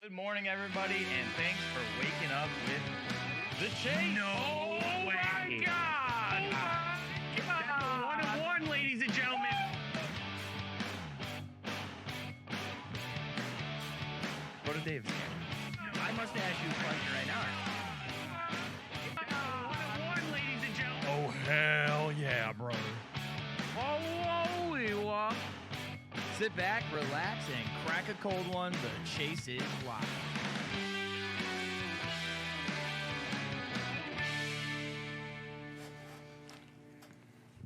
Good morning, everybody, and thanks for waking up with the Chase. No way. My God! That's a 1-1, ladies and gentlemen. Go to Dave's. I must ask you a question right now. 1-1, ladies and gentlemen. Oh, hell yeah, brother. Holy walk. Sit back, relax, and crack a cold one. The Chase is live.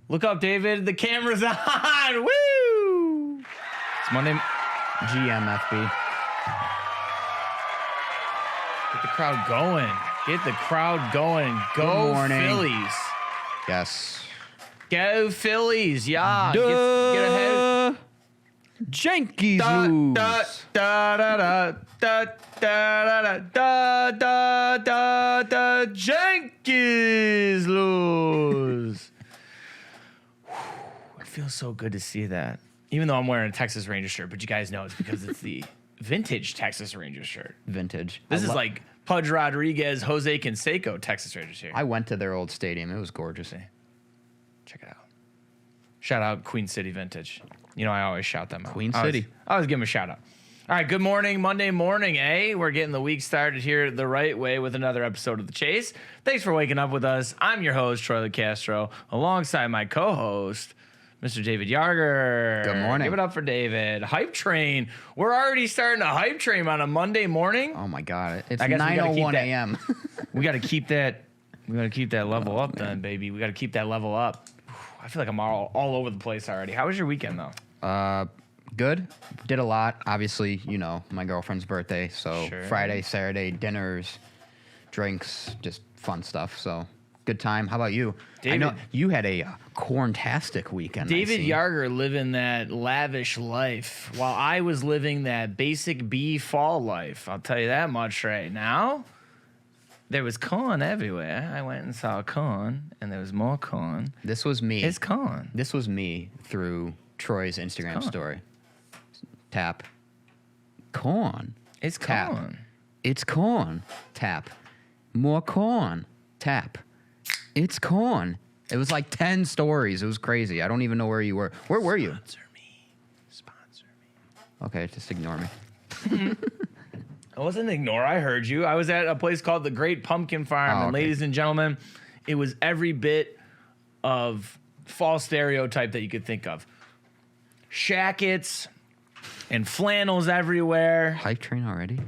Look up, David. The camera's on. Woo! It's Monday. GMFB. Get the crowd going. Get the crowd going. Go Good morning. Phillies. Yes. Go Phillies. Yeah. Get ahead. Yankees Da, lose. da, da, da, da, da, da, da, da, da, da, Yankees lose. It feels so good to see that. Even though I'm wearing a Texas Rangers shirt, but you guys know it's because it's the vintage Texas Rangers shirt. Vintage. This is like Pudge Rodriguez, Jose Canseco Texas Rangers here. I went to their old stadium. It was gorgeous. Check it out. Shout out Queen City Vintage. You know I always shout them out. Queen I City. always give them a shout out. All right, good morning, Monday morning, eh? We're getting the week started here the right way with another episode of The Chase. Thanks for waking up with us. I'm your host, Troy LeCastro, alongside my co-host, Mr. David Yarger. Good morning. Give it up for David. Hype Train. We're already starting a Hype Train on a Monday morning. Oh my God. It's I guess we gotta keep 9:01 that- a.m. We got to keep that. We got to keep that level up, then, baby. We got to keep that level up. I feel like I'm all over the place already. How was your weekend, though? Good. Did a lot. Obviously, you know, my girlfriend's birthday. So Sure. Friday, Saturday, dinners, drinks, just fun stuff. So good time. How about you? David- I know you had a corn-tastic weekend. I David see. Yarger living that lavish life while I was living that basic B fall life. I'll tell you that much right now. There was corn everywhere. I went and saw corn, and there was more corn. This was me. It's corn. This was me through Troy's Instagram corn. story. Tap. Corn. It's Tap. corn. It's corn. Tap. More corn. Tap. It's corn. It was like 10 stories. It was crazy. I don't even know where you were. Where were you? Sponsor me. Okay, just ignore me. I wasn't ignore. I heard you. I was at a place called the Great Pumpkin Farm, Oh, and okay. ladies and gentlemen, it was every bit of false stereotype that you could think of. Shackets and flannels everywhere. Hype train already?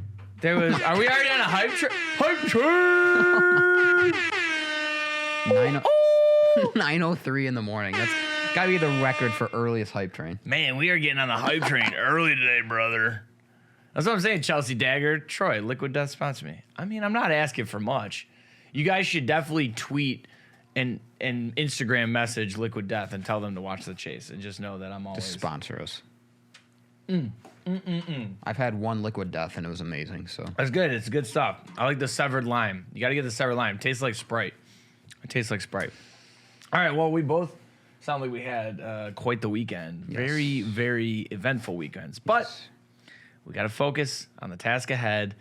There was. Are we already on a hype train? Hype train. 9:03 in the morning. That's gotta be the record for earliest hype train. Man, we are getting on the hype train early today, brother. That's what I'm saying, Chelsea Dagger. Troy, Liquid Death sponsor me. I mean, I'm not asking for much. You guys should definitely tweet and Instagram message Liquid Death and tell them to watch The Chase and just know that I'm always. Just sponsor us. I've had one Liquid Death and it was amazing. So That's good. It's good stuff. I like the severed lime. You got to get the severed lime. It tastes like Sprite. It tastes like Sprite. All right. Well, we both sound like we had quite the weekend. Yes. Very, very eventful weekends. But we got to focus on the task ahead.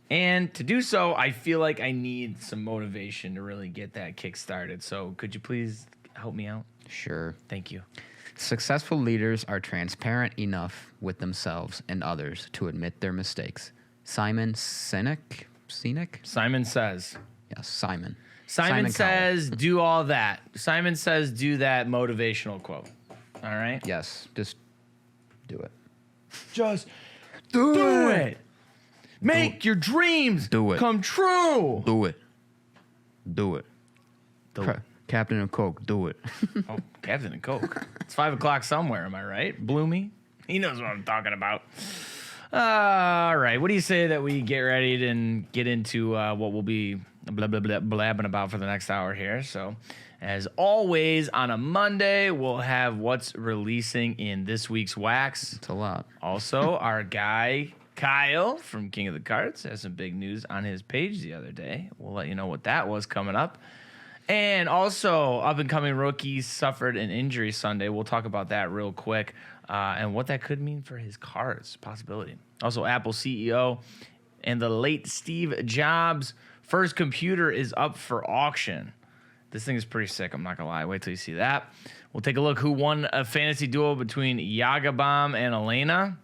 And to do so, I feel like I need some motivation to really get that kick started. So could you please help me out? sure. Thank you. Successful leaders are transparent enough with themselves and others to admit their mistakes. Simon Sinek? Simon says. Yes, Simon. Simon Cowell. says, do all that. Simon says, do that motivational quote. All right? Yes, just do it. Just do it. Make your dreams Do it. come true. Do it. Do it. Do it. Captain of Coke, do it. Oh, Captain and Coke. It's 5 o'clock somewhere, am I right? Bloomy? He knows what I'm talking about. All right. What do you say that we get ready and get into what we'll be blabbing about for the next hour here? So, as always, on a Monday, we'll have what's releasing in this week's Wax. It's a lot. Also, our guy, Kyle from King of the Cards, has some big news on his page the other day. We'll let you know what that was coming up. And also, up-and-coming rookies suffered an injury Sunday. We'll talk about that real quick and what that could mean for his cards, possibility. Also, Apple CEO and the late Steve Jobs' first computer is up for auction. This thing is pretty sick. I'm not going to lie. Wait till you see that. We'll take a look who won a fantasy duel between Yagabom and Elena.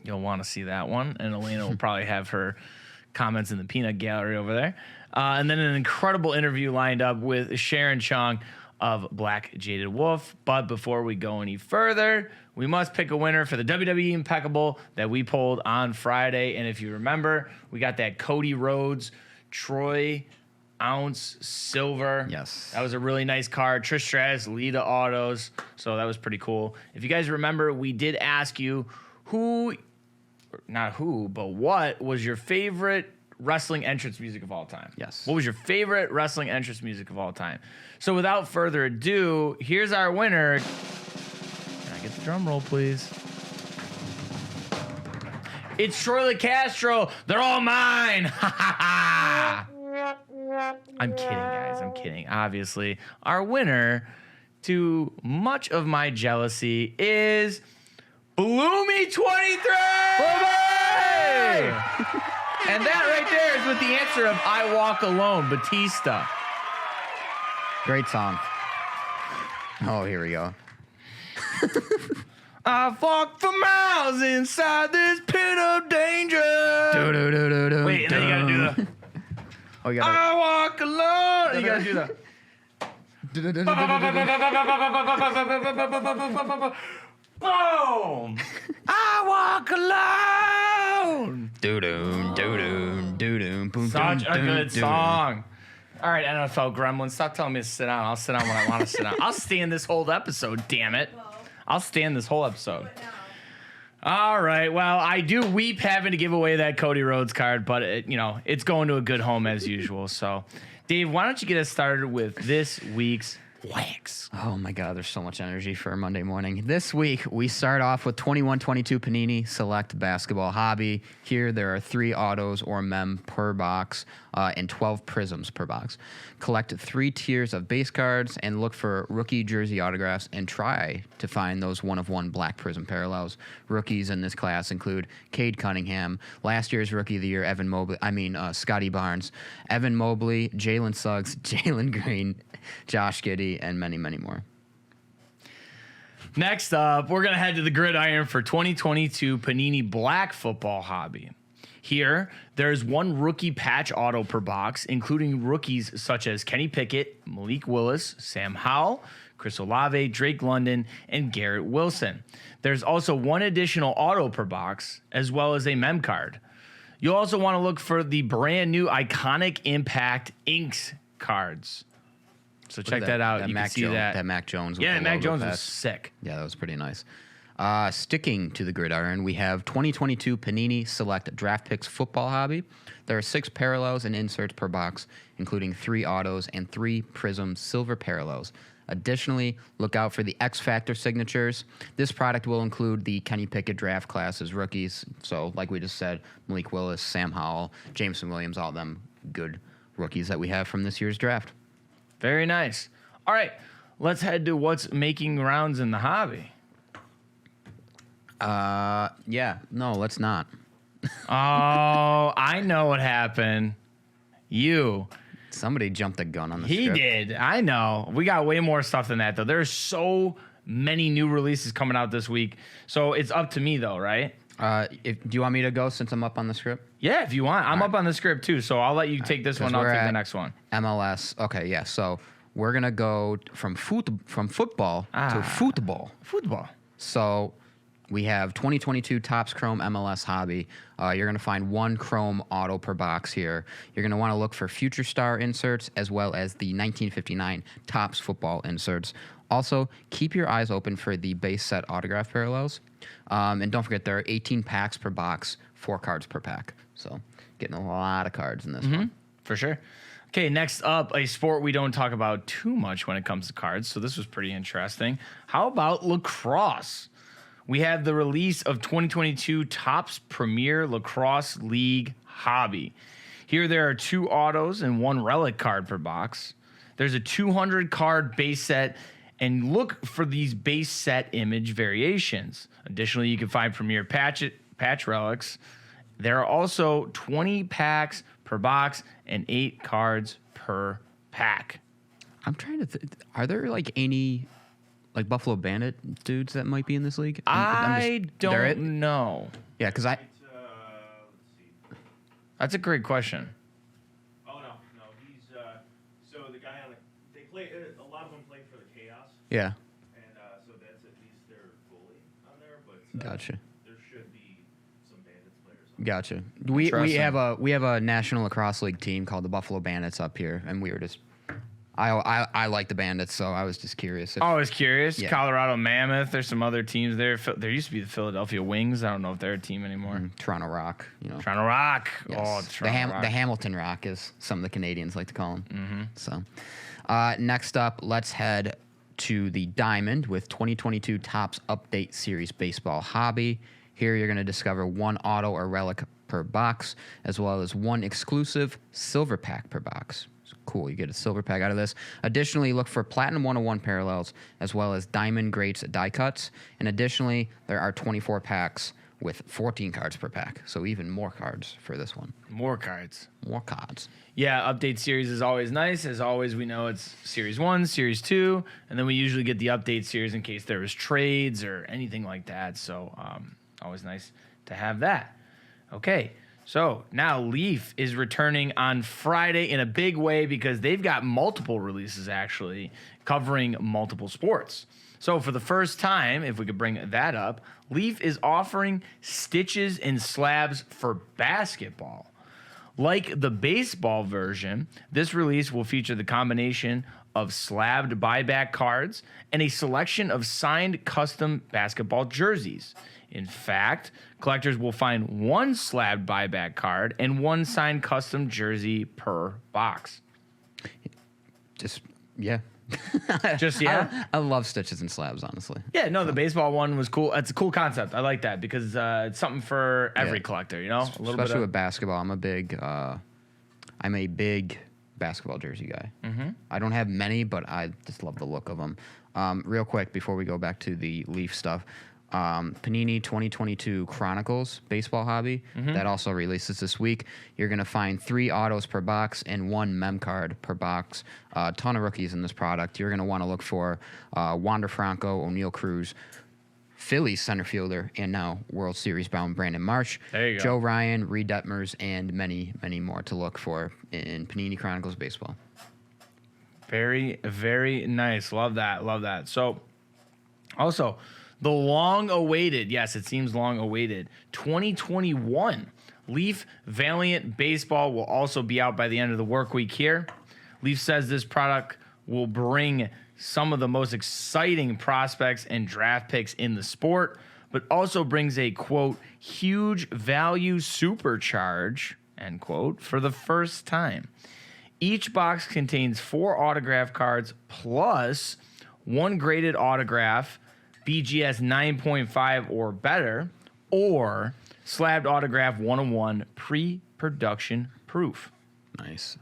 You'll want to see that one. And Elena will probably have her comments in the peanut gallery over there. And then an incredible interview lined up with Sharon Chiong of Black Jaded Wolf. But before we go any further, we must pick a winner for the WWE Impeccable that we pulled on Friday. And if you remember, we got that Cody Rhodes, Troy ounce silver. Yes. That was a really nice card. Trish Stratus, Lita autos. So that was pretty cool. If you guys remember, we did ask you what was your favorite wrestling entrance music of all time? Yes. What was your favorite wrestling entrance music of all time? So without further ado, here's our winner. Can I get the drum roll, please? It's Troy Castro. They're all mine. Ha ha ha. I'm kidding, guys. I'm kidding. Obviously, our winner, to much of my jealousy, is Bloomy 23. And that right there is with the answer of I Walk Alone, Batista. Great song. Oh, here we go. I've walked for miles inside this pit of danger. Wait, and then you gotta do the Oh, you gotta. I walk alone. You gotta do the boom. I walk alone. Such a good song. All right, NFL Gremlin, stop telling me to sit down. I'll sit down when I want to sit down. I'll stand this whole episode, damn it. I'll stand this whole episode. All right, well, I do weep having to give away that Cody Rhodes card, but it's going to a good home as usual. So, Dave, why don't you get us started with this week's Wax? Oh my God, there's so much energy for a Monday morning. This week, we start off with 2122 Panini Select Basketball Hobby. Here, there are 3 autos or mem per box and 12 prisms per box. Collect 3 tiers of base cards and look for rookie jersey autographs and try to find those one-of-one black prism parallels. Rookies in this class include Cade Cunningham, last year's Rookie of the Year, Scotty Barnes, Evan Mobley, Jalen Suggs, Jalen Green, Josh Giddey, and many, many more. Next up, we're going to head to the gridiron for 2022 Panini Black Football Hobby. Here, there's 1 rookie patch auto per box, including rookies such as Kenny Pickett, Malik Willis, Sam Howell, Chris Olave, Drake London, and Garrett Wilson. There's also 1 additional auto per box, as well as a mem card. You'll also want to look for the brand new Iconic Impact Inks cards. So check that out. You can see that. That Mac Jones. Yeah, Mac Jones was sick. Yeah, that was pretty nice. Sticking to the gridiron, we have 2022 Panini Select Draft Picks Football Hobby. There are 6 parallels and inserts per box, including 3 autos and 3 Prism silver parallels. Additionally, look out for the X Factor signatures. This product will include the Kenny Pickett draft class as rookies. So, like we just said, Malik Willis, Sam Howell, Jameson Williams, all of them good rookies that we have from this year's draft. Very nice. All right, let's head to what's making rounds in the hobby. Yeah, no, let's not. Oh, I know what happened. Somebody jumped the gun on the He script. did. I know. We got way more stuff than that, though. There's so many new releases coming out this week. So it's up to me, though, right? Do you want me to go since I'm up on the script? Yeah, if you want. I'm up on the script, too. So I'll let you take this one. I'll take the next one. MLS. Okay, yeah. So we're going to go from football to football. Football. So we have 2022 Topps Chrome MLS Hobby. You're going to find 1 Chrome auto per box here. You're going to want to look for Future Star inserts as well as the 1959 Topps football inserts. Also, keep your eyes open for the base set autograph parallels. And don't forget, there are 18 packs per box, 4 cards per pack. So getting a lot of cards in this one. For sure. Okay, next up, a sport we don't talk about too much when it comes to cards. So this was pretty interesting. How about lacrosse? We have the release of 2022 Topps Premier Lacrosse League Hobby. Here there are 2 autos and 1 relic card per box. There's a 200 card base set, and look for these base set image variations. Additionally, you can find Premier patch relics There are also 20 packs per box and 8 cards per pack. I'm trying to are there like any like Buffalo Bandit dudes that might be in this league? I don't know. Yeah, because Let's see. That's a great question. Oh no, he's so the guy on they play. A lot of them play for the Chaos, yeah. and so that's at least their goalie on there. But Gotcha. there should be some Bandits players. On Gotcha. We Interesting. have a National Lacrosse League team called the Buffalo Bandits up here, and we were just I like the Bandits, so I was just curious. If, I was curious. Yeah. Colorado Mammoth. There's some other teams there. There used to be the Philadelphia Wings. I don't know if they're a team anymore. Toronto Rock, you know. Toronto Rock. Yes. Oh, Toronto Rock. The Hamilton Rock is some of the Canadians like to call them. Mm-hmm. So, next up, let's head to the Diamond with 2022 Topps Update Series Baseball Hobby. Here you're going to discover 1 auto or relic per box, as well as 1 exclusive silver pack per box. Cool, you get a silver pack out of this. Additionally, look for Platinum 101 parallels, as well as Diamond Greats die cuts. And additionally, there are 24 packs with 14 cards per pack. So even more cards for this one. More cards. More cards. Yeah, update series is always nice. As always, we know it's Series 1, Series 2, and then we usually get the update series in case there was trades or anything like that. So always nice to have that. Okay, so now Leaf is returning on Friday in a big way because they've got multiple releases actually covering multiple sports. So for the first time, if we could bring that up, Leaf is offering stitches and slabs for basketball. Like the baseball version, this release will feature the combination of slabbed buyback cards and a selection of signed custom basketball jerseys. In fact, collectors will find 1 slabbed buyback card and 1 signed custom jersey per box. Just, yeah. Just, yeah? I love stitches and slabs, honestly. Yeah, no, the baseball one was cool. It's a cool concept. I like that because it's something for every Yeah. collector, you know? Especially with basketball. I'm a big basketball jersey guy. Mm-hmm. I don't have many, but I just love the look of them. Real quick, before we go back to the Leaf stuff, Panini 2022 Chronicles Baseball Hobby, that also releases this week. You're going to find 3 autos per box and 1 mem card per box. A ton of rookies in this product. You're going to want to look for Wander Franco, O'Neal Cruz, Phillies center fielder, and now World Series bound Brandon Marsh, There you go. Joe Ryan, Reed Detmers, and many, many more to look for in Panini Chronicles Baseball. Very, very nice. Love that. Love that. So, also, the long-awaited, yes, it seems long-awaited, 2021 Leaf Valiant Baseball will also be out by the end of the work week here. Leaf says this product will bring some of the most exciting prospects and draft picks in the sport, but also brings a, quote, huge value supercharge, end quote, for the first time. Each box contains 4 autograph cards plus 1 graded autograph, BGS 9.5 or better, or slabbed autograph 101 pre-production proof. Nice.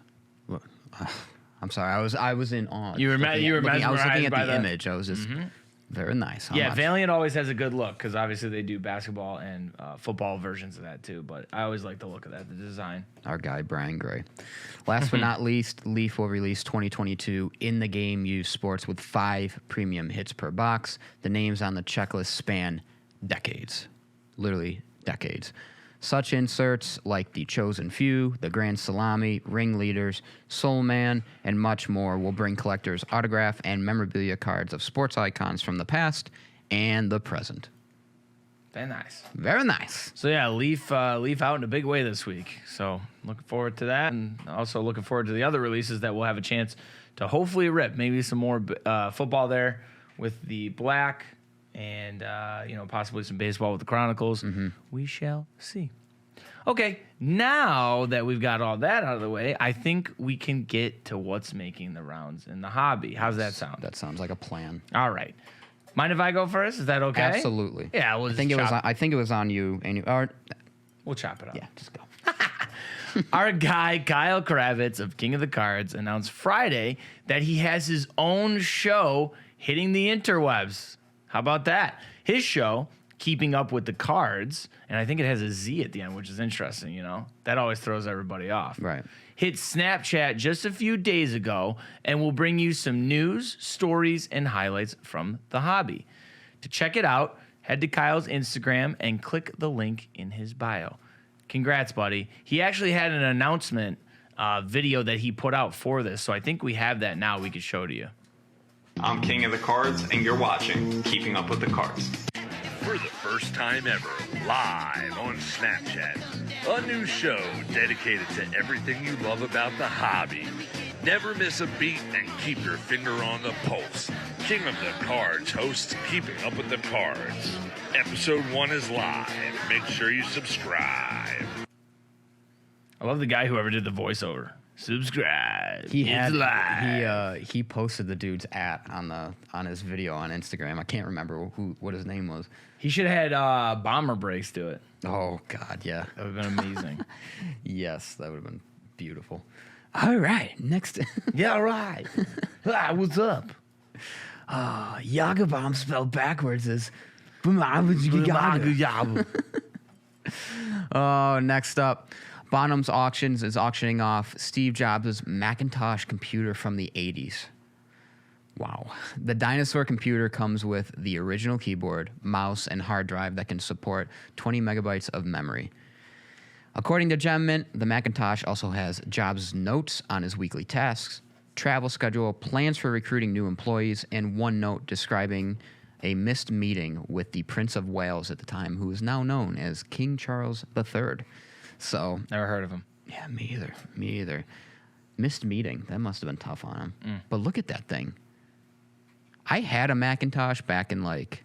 Look, I'm sorry. I was in awe. You were mesmerized I was looking at by the the- image. I was just very nice. How Yeah, much? Valiant always has a good look because obviously they do basketball and football versions of that too. But I always like the look of that, the design. Our guy Brian Gray. Last but not least, Leaf will release 2022 in the game used sports with 5 premium hits per box. The names on the checklist span decades, literally decades. Such inserts like the Chosen Few, the Grand Salami, Ringleaders, Soul Man, and much more will bring collectors autograph and memorabilia cards of sports icons from the past and the present. Very nice. Very nice. So yeah, Leaf out in a big way this week. So looking forward to that, and also looking forward to the other releases that we'll have a chance to hopefully rip. Maybe some more football there with the Black, and possibly some baseball with the Chronicles. We shall see. Okay, now that we've got all that out of the way, I think we can get to what's making the rounds in the hobby. How's that sound? That sounds like a plan. All right. Mind if I go first? Is that okay? Absolutely. Yeah, we'll I think it was on you and you. Or, we'll chop it up. yeah, just go. Our guy, Kyle Kravitz of King of the Cards, announced Friday that he has his own show hitting the interwebs. How about that? His show, Keeping Up with the Cards, and I think it has a Z at the end, which is interesting, you know? That always throws everybody off. Right. Hit Snapchat just a few days ago, and we'll bring you some news, stories, and highlights from the hobby. To check it out, head to Kyle's Instagram and click the link in his bio. Congrats, buddy. He actually had an announcement video that he put out for this, so I think we have that now we could show to you. I'm King of the Cards, and you're watching Keeping Up with the Cards. For the first time ever, live on Snapchat, a new show dedicated to everything you love about the hobby. Never miss a beat and keep your finger on the pulse. King of the Cards hosts Keeping Up with the Cards. Episode 1 is live. Make sure you subscribe. I love the guy who ever did the voiceover. Subscribe. He It's had live. he posted the dude's on his video on Instagram. I can't remember what his name was. He should have had bomber breaks to it. Oh God, yeah. That would have been amazing. Yes, that would have been beautiful. All right, next. Yeah, all right. What's up? Yaga bomb spelled backwards is. Oh, next up, Bonham's Auctions is auctioning off Steve Jobs' Macintosh computer from the 80s. Wow. The dinosaur computer comes with the original keyboard, mouse, and hard drive that can support 20 megabytes of memory. According to Gem Mint, the Macintosh also has Jobs' notes on his weekly tasks, travel schedule, plans for recruiting new employees, and one note describing a missed meeting with the Prince of Wales at the time, who is now known as King Charles III. So, Never heard of him. yeah, me either. Missed meeting. That must have been tough on him. But look at that thing. I had a Macintosh back in like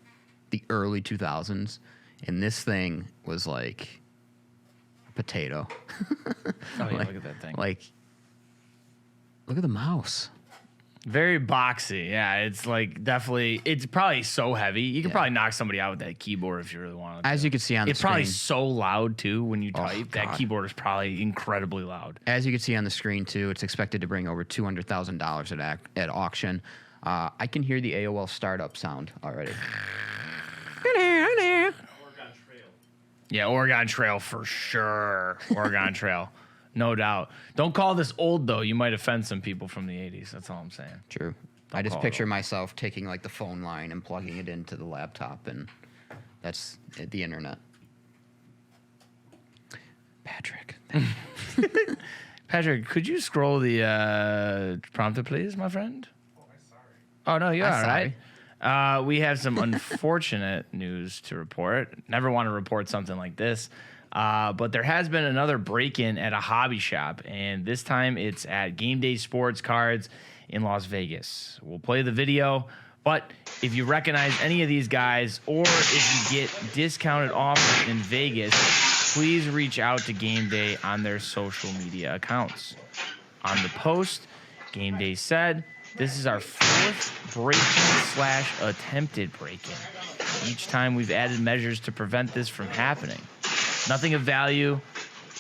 the early 2000s, and this thing was like a potato. Oh, yeah, look at that thing. Like, look at the mouse. Very boxy. Yeah, it's like definitely, it's probably so heavy. You could probably knock somebody out with that keyboard if you really wanted to. As you can see on the It's screen. probably so loud too when you type. That God. keyboard is probably incredibly loud. As you can see on the screen, too, it's expected to bring over $200,000 at auction. I can hear the AOL startup sound already. Yeah, Oregon Trail for sure. Oregon Trail. No doubt. Don't call this old, though. You might offend some people from the 80s. That's all I'm saying. True. I just call it picture myself taking like the phone line and plugging it into the laptop, and that's the internet. Patrick. Patrick, could you scroll the prompter, please, my friend? Oh, no, you're I'm all right. We have some unfortunate news to report. Never want to report something like this. But there has been another break-in at a hobby shop, and this time it's at Game Day Sports Cards in Las Vegas. We'll play the video, but if you recognize any of these guys or if you get discounted offers in Vegas, please reach out to Game Day on their social media accounts. On the post, Game Day said, "This is our fourth break-in / attempted break-in. Each time we've added measures to prevent this from happening. Nothing of value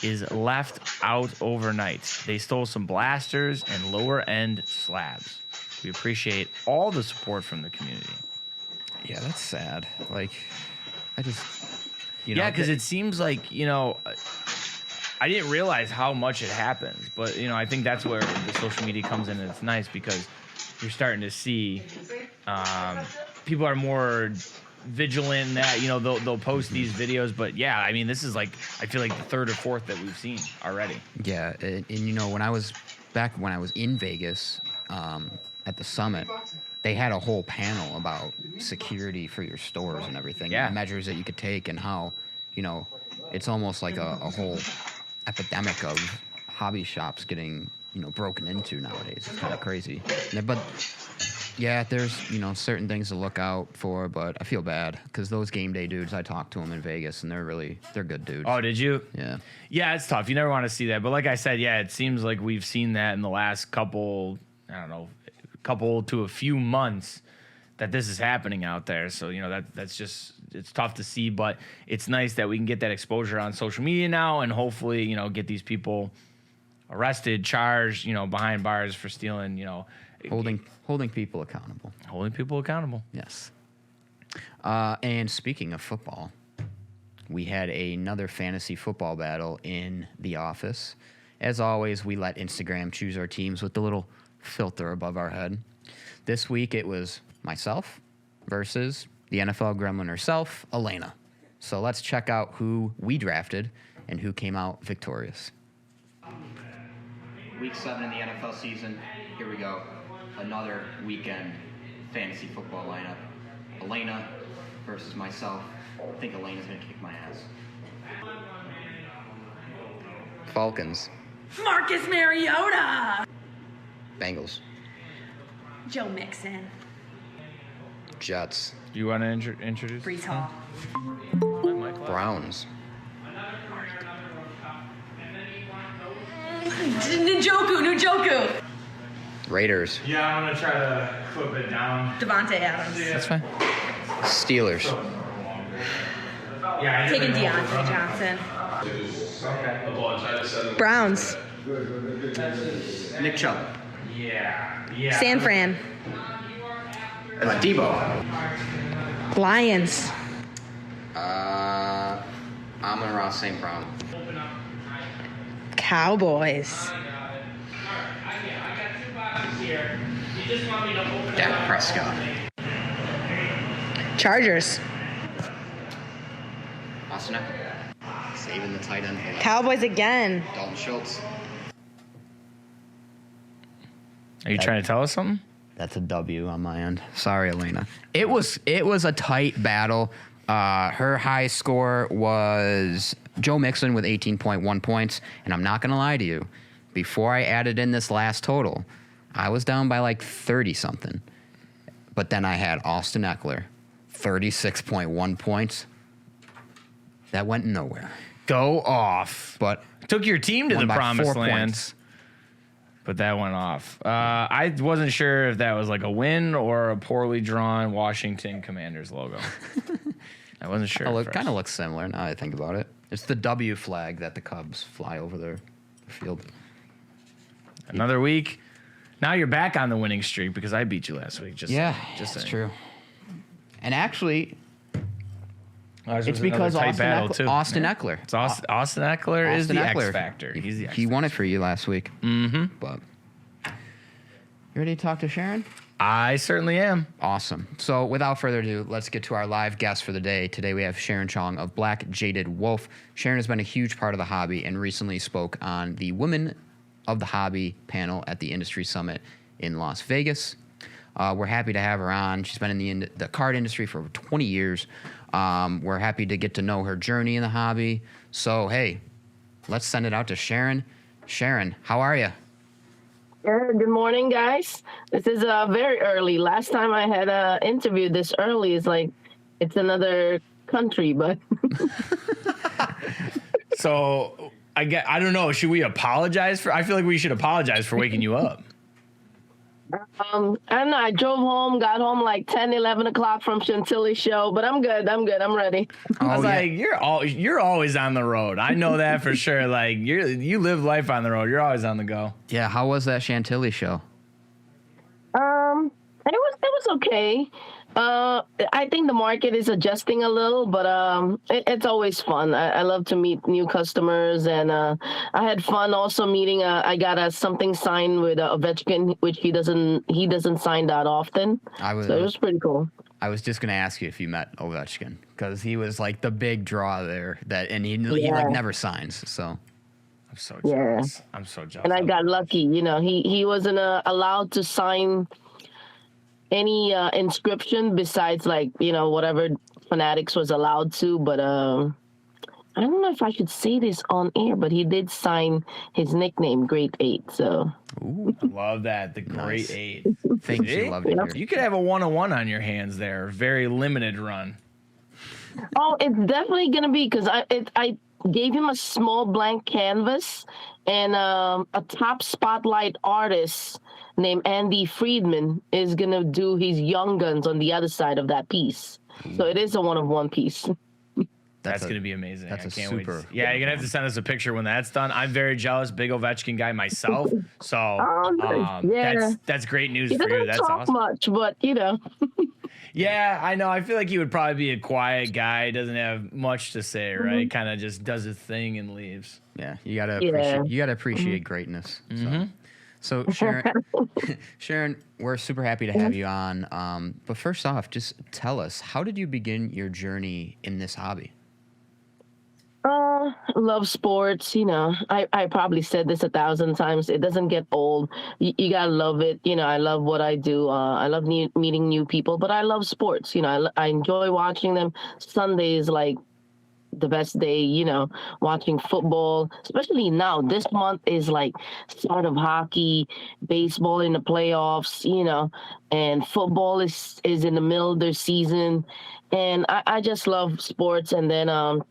is left out overnight. They stole some blasters and lower-end slabs. We appreciate all the support from the community." Yeah, that's sad. Like, I just, Yeah, because it seems like, I didn't realize how much it happens. But, I think that's where the social media comes in, and it's nice because you're starting to see people are more vigilant in that, they'll post these videos. But, yeah, I mean, this is like, I feel like the third or fourth that we've seen already. Yeah, and when I was in Vegas at the summit, they had a whole panel about security for your stores and everything, Yeah. and measures that you could take, and how, it's almost like a whole epidemic of hobby shops getting, broken into nowadays. It's kind of crazy. But yeah, there's, certain things to look out for, but I feel bad because those Game Day dudes, I talked to them in Vegas, and they're good dudes. Oh, did you? Yeah. Yeah, it's tough. You never want to see that. But like I said, yeah, it seems like we've seen that in the last couple to a few months that this is happening out there. So, that's just, it's tough to see, but it's nice that we can get that exposure on social media now and hopefully, get these people arrested, charged, behind bars for stealing, Holding people accountable. holding people accountable. Yes. And speaking of football, we had another fantasy football battle in the office. As always, we let Instagram choose our teams with the little filter above our head. This week, it was myself versus the NFL gremlin herself, Elena. So let's check out who we drafted and who came out victorious. Week 7 in the NFL season. Here we go. Another weekend fantasy football lineup. Elena versus myself. I think Elena's going to kick my ass. Falcons. Marcus Mariota. Bengals. Joe Mixon. Jets. You want to introduce? Brees Hall. Browns. Njoku. Raiders. Yeah, I'm gonna try to clip it down. Devontae Adams. That's fine. Steelers. Yeah, Taking DeAndre Johnson. Browns. Nick Chubb. Yeah. San Fran. Debo. Lions. I'm going to rock St. Brown. Cowboys. Dak Prescott. Chargers. Austin Eckler. Saving the tight end. Cowboys again. Dalton Schultz. Are you trying to tell us something? That's a W on my end. Sorry, Elena. It was a tight battle. Her high score was Joe Mixon with 18.1 points. And I'm not going to lie to you. Before I added in this last total, I was down by like 30-something. But then I had Austin Eckler, 36.1 points. That went nowhere. Go off. But Took your team to won the by promised 4 land. points. But that went off. I wasn't sure if that was like a win or a poorly drawn Washington Commanders logo. I wasn't sure. Kind of looks similar now that I think about it. It's the W flag that the Cubs fly over their field. Another week. Now you're back on the winning streak because I beat you last week. Just That's saying. true. And actually, Ours it's was another because tight battle, Austin too. Eckler. It's Austin Eckler is Austin the Eckler. X factor. He's the X He won it for you last week. Mm-hmm. But you ready to talk to Sharon? I certainly am. Awesome. So without further ado, let's get to our live guest for the day. Today we have Sharon Chiong of Black Jaded Wolf. Sharon has been a huge part of the hobby and recently spoke on the Women of the Hobby panel at the Industry Summit in Las Vegas. We're happy to have her on. She's been in the card industry for over 20 years. We're happy to get to know her journey in the hobby. So, hey, let's send it out to Sharon. Sharon, how are you? Good morning, guys. This is very early. Last time I had interviewed this early is like it's another country, but So I don't know. Should we apologize for? I feel like we should apologize for waking you up. I don't know. I drove home, got home like 10, 11 o'clock from Chantilly's show, but I'm good. I'm ready. I was like, you're always on the road. I know that for sure. Like you live life on the road. You're always on the go. Yeah, how was that Chantilly show? It was okay. I think the market is adjusting a little, but it's always fun. I love to meet new customers, and I had fun also meeting. I got something signed with Ovechkin, which he doesn't sign that often. So it was pretty cool. I was just gonna ask you if you met Ovechkin because he was like the big draw there. He like never signs. So I'm so jealous. Yeah. I'm so jealous. And I got lucky. You know, he wasn't allowed to sign any inscription besides whatever Fanatics was allowed to, but I don't know if I should say this on air, but he did sign his nickname Great 8. So ooh, I love that, the Great 8. Thank you. Love it. You could have a 101 on your hands there. Very limited run. Oh, it's definitely gonna be because I gave him a small blank canvas and a top spotlight artist named Andy Friedman is going to do his Young Guns on the other side of that piece. So it is a one-of-one piece. That's going to be amazing. That's I can't super. wait. Yeah, you're going to have to send us a picture when that's done. I'm very jealous. Big Ovechkin guy myself. So nice. that's great news He for you. doesn't That's talk awesome. much, but Yeah, I know. I feel like he would probably be a quiet guy. Doesn't have much to say, right? Kind of just does his thing and leaves. Yeah, you gotta Yeah. appreciate you gotta appreciate greatness. So Sharon, we're super happy to have you on. But first off, just tell us, how did you begin your journey in this hobby? Love sports. I probably said this 1,000 times. It doesn't get old. You gotta love it. I love what I do. I love meeting new people, but I love sports. I enjoy watching them. Sunday is like the best day, watching football, especially now. This month is like start of hockey, baseball in the playoffs, and football is in the middle of their season. And I just love sports. And then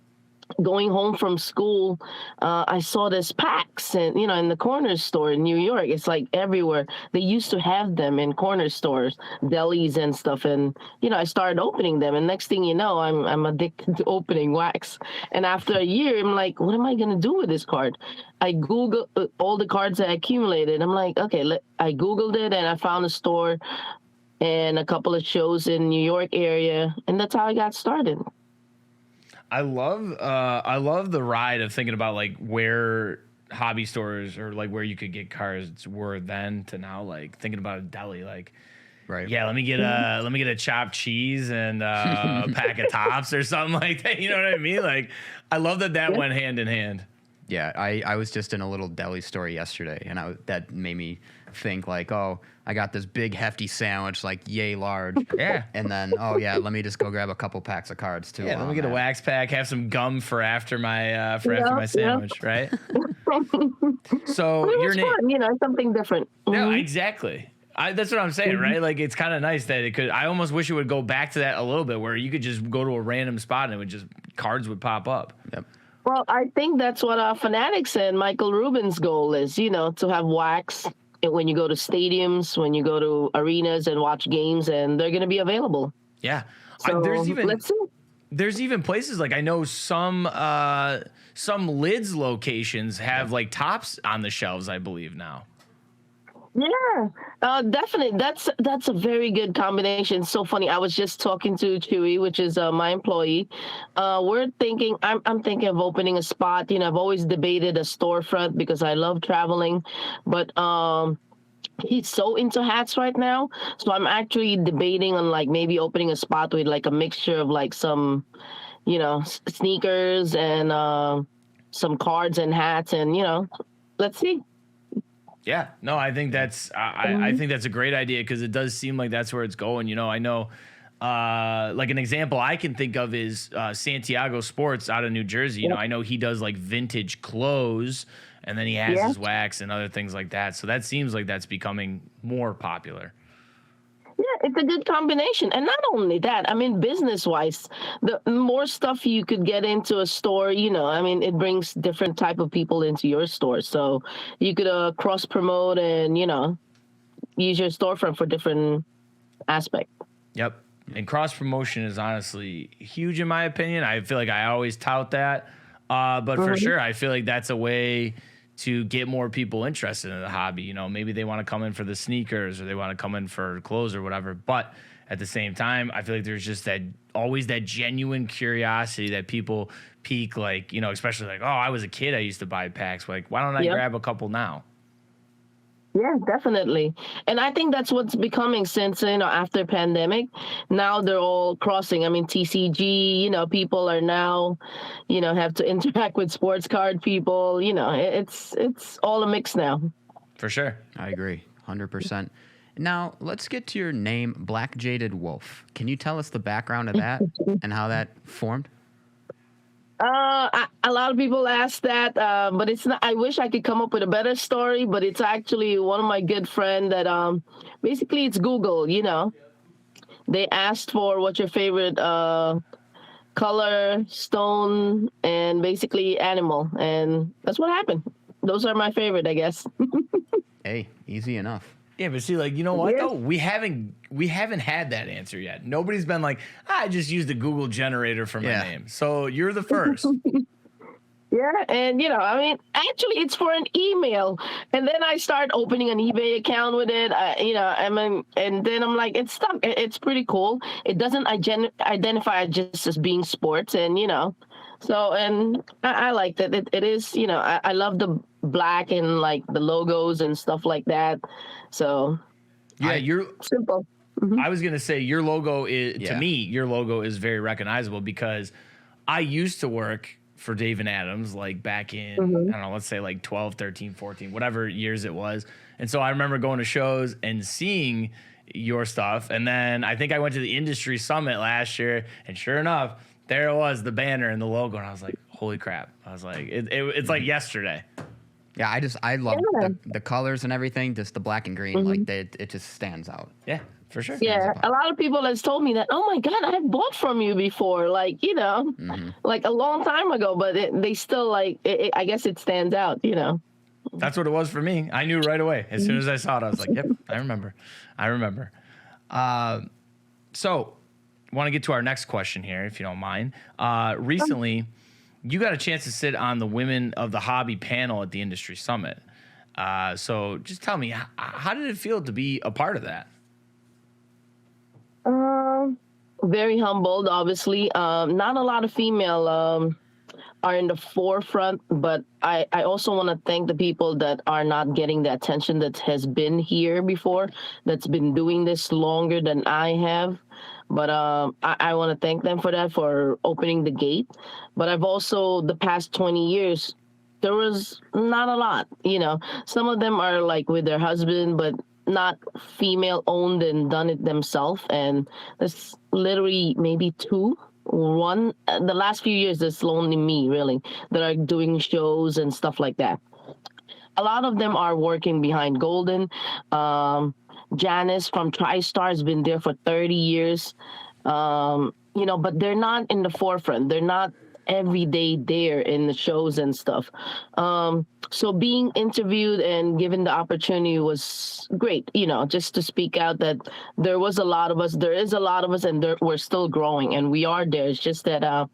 going home from school, I saw this PAX and in the corner store in New York. It's like everywhere. They used to have them in corner stores, delis and stuff. And I started opening them. And next thing you know, I'm addicted to opening wax. And after a year, I'm like, what am I gonna do with this card? I Googled all the cards I accumulated. I'm like, okay, I Googled it and I found a store and a couple of shows in New York area, and that's how I got started. I love the ride of thinking about like where hobby stores or like where you could get cards were then to now, like thinking about a deli, like, Right. yeah, let me get a chopped cheese and a pack of tops or something like that. You know what I mean? Like, I love that went hand in hand. Yeah, I was just in a little deli store yesterday, and that made me think like, oh, I got this big hefty sandwich, like yay large. Yeah. And then, oh yeah, let me just go grab a couple packs of cards too. Yeah, let me get a wax pack, have some gum for after my Yeah. sandwich, right? So It your was name, fun, something different. no, Mhm. exactly. That's what I'm saying, right? Like, it's kind of nice that it could. I almost wish it would go back to that a little bit, where you could just go to a random spot and cards would pop up. Yep. Well, I think that's what Fanatics and Michael Rubin's goal is, to have wax when you go to stadiums, when you go to arenas and watch games, and they're going to be available. Yeah, So let's see. there's even places like I know some lids locations have like tops on the shelves, I believe now. Yeah, definitely. That's a very good combination. So funny. I was just talking to Chewy, which is my employee. We're thinking. I'm thinking of opening a spot. I've always debated a storefront because I love traveling, but he's so into hats right now. So I'm actually debating on like maybe opening a spot with like a mixture of like some, sneakers and some cards and hats, and let's see. Yeah, no, I think that's I think that's a great idea because it does seem like that's where it's going. I know like an example I can think of is Santiago Sports out of New Jersey. I know he does like vintage clothes, and then he has his wax and other things like that. So that seems like that's becoming more popular. Yeah, it's a good combination. And not only that, I mean, business-wise, the more stuff you could get into a store, it brings different type of people into your store. So you could cross-promote and, use your storefront for different aspects. Yep. And cross-promotion is honestly huge in my opinion. I feel like I always tout that. But for sure, I feel like that's a way to get more people interested in the hobby. Maybe they want to come in for the sneakers or they want to come in for clothes or whatever. But at the same time, I feel like there's just always that genuine curiosity that people pique, like, especially like, oh, I was a kid, I used to buy packs. Like, why don't I grab a couple now? Yeah, definitely. And I think that's what's becoming since, after pandemic, now they're all crossing. I mean, TCG, people are now, have to interact with sports card people, it's all a mix now. For sure. I agree, 100%. Now, let's get to your name, Black Jaded Wolf. Can you tell us the background of that and how that formed? A lot of people ask that, but it's not. I wish I could come up with a better story, but it's actually one of my good friend that basically it's Google. They asked for what's your favorite color, stone, and basically animal, and that's what happened. Those are my favorite, I guess. Hey, easy enough. Yeah, but see, like, you know what though? We haven't had that answer yet. Nobody's been like, I just used a Google generator for my name. So you're the first. Yeah, Yeah, and I mean, actually, it's for an email, and then I start opening an eBay account with it. I mean, and then I'm like, it's stuck. It's pretty cool. It doesn't identify just as being sports, and so and I like that. It is, I love the black and like the logos and stuff like that. So Yeah, you're simple. I was gonna say your logo is to Yeah. me, your logo is very recognizable because I used to work for Dave and Adams like back in I don't know, let's say like 12, 13, 14, whatever years it was. And so I remember going to shows and seeing your stuff. And then I think I went to the industry summit last year, and sure enough, there it was, the banner and the logo, and I was like, holy crap. I was like, it's like yesterday. Yeah, I love the colors and everything, just the black and green, like it just stands out. Yeah, for sure. Yeah, a lot of people has told me that. Oh my God, I bought from you before, like like a long time ago. But they still like. I guess it stands out, That's what it was for me. I knew right away. As soon as I saw it, I was like, yep, I remember. So, want to get to our next question here, if you don't mind. Recently, you got a chance to sit on the Women of the Hobby panel at the Industry Summit. So just tell me, how did it feel to be a part of that? Very humbled, obviously. Not a lot of female are in the forefront, but I also want to thank the people that are not getting the attention that has been here before, that's been doing this longer than I have. But I want to thank them for that, for opening the gate. But I've also, the past 20 years, there was not a lot, Some of them are like with their husband, but not female owned and done it themselves. And there's literally maybe one, the last few years, it's only me really that are doing shows and stuff like that. A lot of them are working behind Golden. Janice from TriStar has been there for 30 years, but they're not in the forefront. They're not every day there in the shows and stuff. So being interviewed and given the opportunity was great, just to speak out that there is a lot of us, and we're still growing, and we are there. It's just that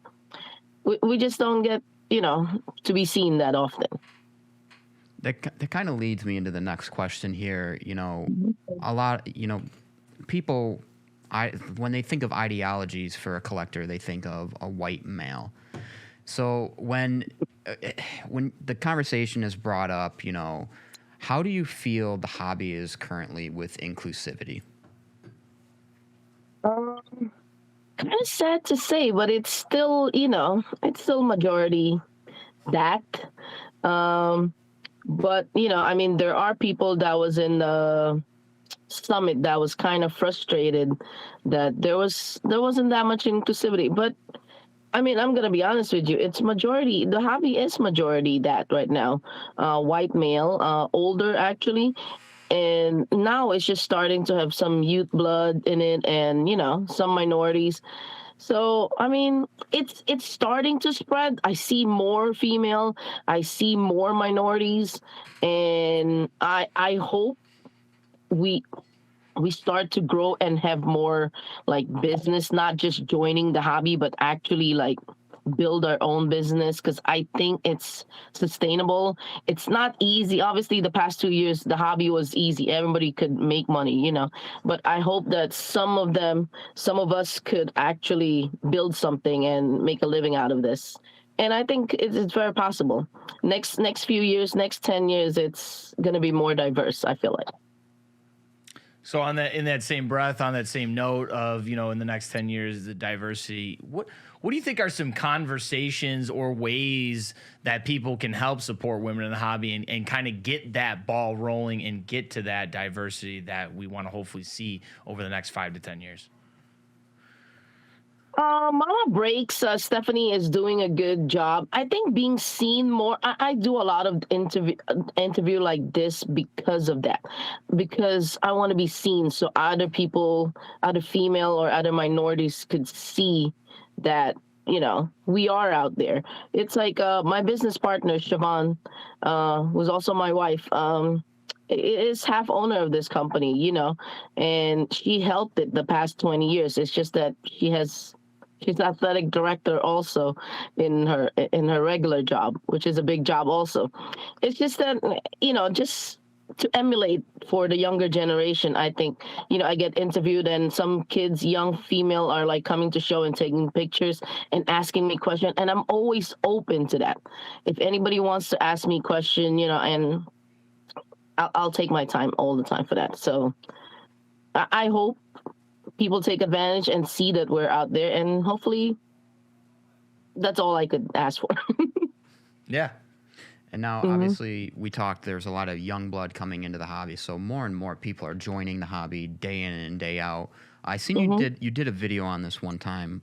we just don't get, to be seen that often. That kind of leads me into the next question here. A lot, people, when they think of ideologies for a collector, they think of a white male. So when the conversation is brought up, how do you feel the hobby is currently with inclusivity? Kind of sad to say, but it's still, it's still majority that. But, I mean, there are people that was in the summit that was kind of frustrated that there wasn't that much inclusivity. But, I mean, I'm going to be honest with you. It's majority. The hobby is majority that right now. White male, older actually. And now it's just starting to have some youth blood in it and, some minorities. So, I mean, it's starting to spread. I see more female. I see more minorities. And I hope we start to grow and have more like business, not just joining the hobby, but actually like build our own business, because I think it's sustainable. It's not easy. Obviously, the past 2 years, the hobby was easy. Everybody could make money, But I hope that some of us could actually build something and make a living out of this. And I think it's very possible. Next few years, next 10 years, it's going to be more diverse, I feel like. So in that same breath, on that same note of, in the next 10 years, the diversity, what do you think are some conversations or ways that people can help support women in the hobby and kind of get that ball rolling and get to that diversity that we want to hopefully see over the next 5 to 10 years? Mama Breaks, Stephanie is doing a good job. I think being seen more. I do a lot of interview like this because of that, because I want to be seen, so other people, other female or other minorities could see that we are out there. It's like my business partner Siobhan, who's also my wife. Is half owner of this company, and she helped it the past 20 years. It's just that she has She's athletic director also in her regular job, which is a big job also. It's just that, just to emulate for the younger generation. I think, I get interviewed and some kids, young female, are like coming to show and taking pictures and asking me questions, and I'm always open to that. If anybody wants to ask me a question, and I'll take my time all the time for that. So I hope people take advantage and see that we're out there, and hopefully that's all I could ask for. Yeah. And now, obviously, we talked, there's a lot of young blood coming into the hobby, so more and more people are joining the hobby day in and day out. I seen you did a video on this one time.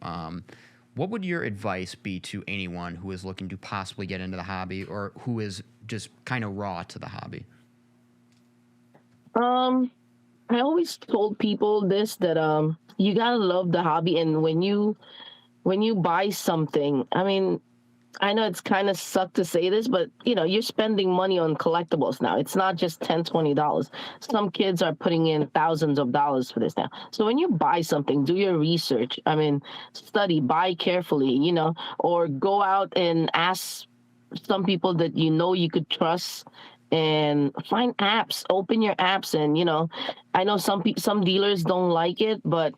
What would your advice be to anyone who is looking to possibly get into the hobby, or who is just kind of raw to the hobby? I always told people this, that you gotta love the hobby, and when you buy something, I mean, I know it's kind of suck to say this, but you're spending money on collectibles now. It's not just $10, $20. Some kids are putting in thousands of dollars for this now. So when you buy something, do your research. I mean, study, buy carefully, or go out and ask some people that you could trust, and find apps. Open your apps, and I know some dealers don't like it, but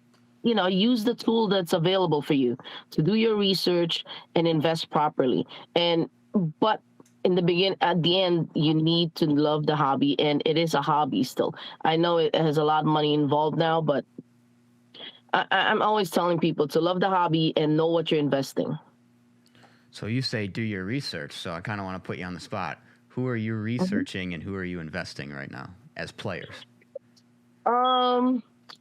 use the tool that's available for you to do your research and invest properly. But in the beginning, at the end, you need to love the hobby, and it is a hobby still. I know it has a lot of money involved now, but I'm always telling people to love the hobby and know what you're investing. So you say do your research, so I kind of want to put you on the spot. Who are you researching and who are you investing right now as players?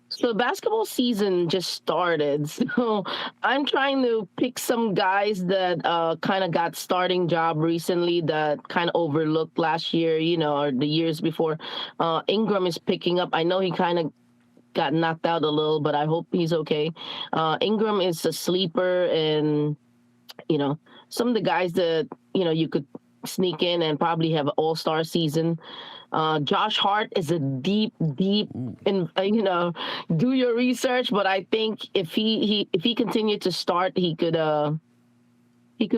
So basketball season just started, so I'm trying to pick some guys that kind of got starting job recently that kind of overlooked last year, or the years before. Ingram is picking up. I know he kind of got knocked out a little, but I hope he's okay. Ingram is a sleeper, and some of the guys that you could sneak in and probably have an all-star season. Josh Hart is a deep, and do your research. But I think if he continued to start, he could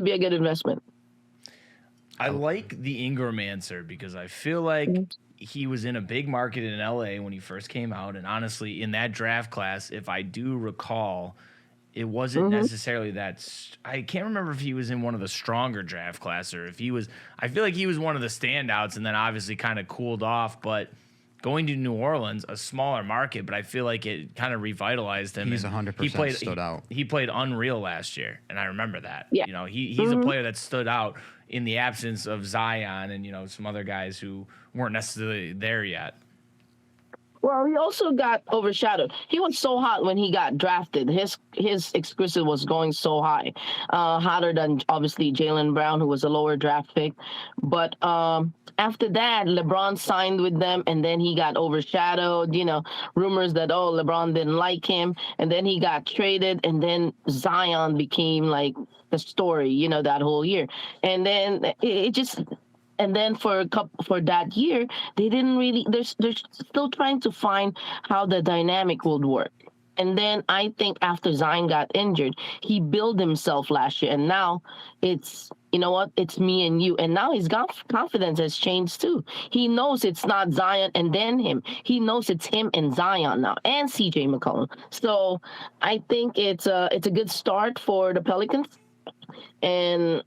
be a good investment. I like the Ingram answer because I feel like he was in a big market in LA when he first came out, and honestly, in that draft class, if I do recall, it wasn't necessarily that. I can't remember if he was in one of the stronger draft class or if he was. I feel like he was one of the standouts, and then obviously kind of cooled off. But going to New Orleans, a smaller market, but I feel like it kind of revitalized him. He's 100% stood out. He played unreal last year, and I remember that. Yeah. He's a player that stood out in the absence of Zion and some other guys who weren't necessarily there yet. Well, he also got overshadowed. He was so hot when he got drafted. His exclusive was going so high, hotter than obviously Jaylen Brown, who was a lower draft pick. But after that, LeBron signed with them, and then he got overshadowed. Rumors that LeBron didn't like him, and then he got traded, and then Zion became like the story, that whole year, and then it just. And then for that year, they didn't really. They're still trying to find how the dynamic would work. And then I think after Zion got injured, he built himself last year, and now it's it's me and you. And now his confidence has changed too. He knows it's not Zion and then him. He knows it's him and Zion now, and CJ McCollum. So I think it's a good start for the Pelicans, and